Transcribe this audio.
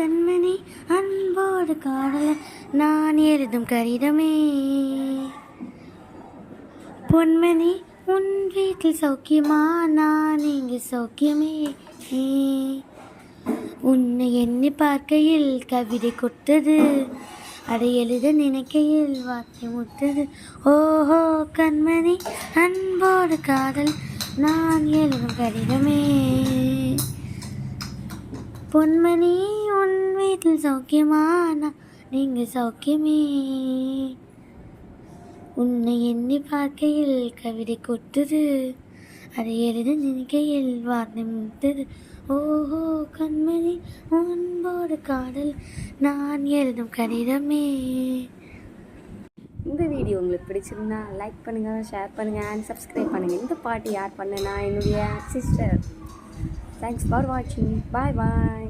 கண்மணி அன்போடு காதல நான் எழுதும் கடிதமே. பொன்மணி உன் வீட்டில் சௌக்கியமா, நான் இங்கு சௌக்கியமே. உன்னை எண்ணி பார்க்கையில் கவிதை கொட்டது, அதை எழுத நினைக்கையில் வார்த்தை முட்டது. ஓஹோ கண்மணி அன்போடு காதல் நான் எழுதும் கடிதமே. பொன்மணி உன் வீட்டில் சௌக்கியமா, நான் நீங்க சௌக்கியமே. உன்னை எண்ணி பார்க்கையில் கவிதை கொட்டுது, அதை எழுத நினைக்கையில் வார்த்தை முட்டது. ஓஹோ கண்மணி அன்போடு காதல் நான் எழுதும் கடிதமே. இந்த வீடியோ உங்களுக்கு பிடிச்சிருந்தா லைக் பண்ணுங்கள், ஷேர் பண்ணுங்கள் அண்ட் சப்ஸ்கிரைப் பண்ணுங்கள். இந்த பாட்டு யார் பண்ணனா? என்னுடைய சிஸ்டர். தேங்க்ஸ் ஃபார் வாட்சிங். பாய் பாய்.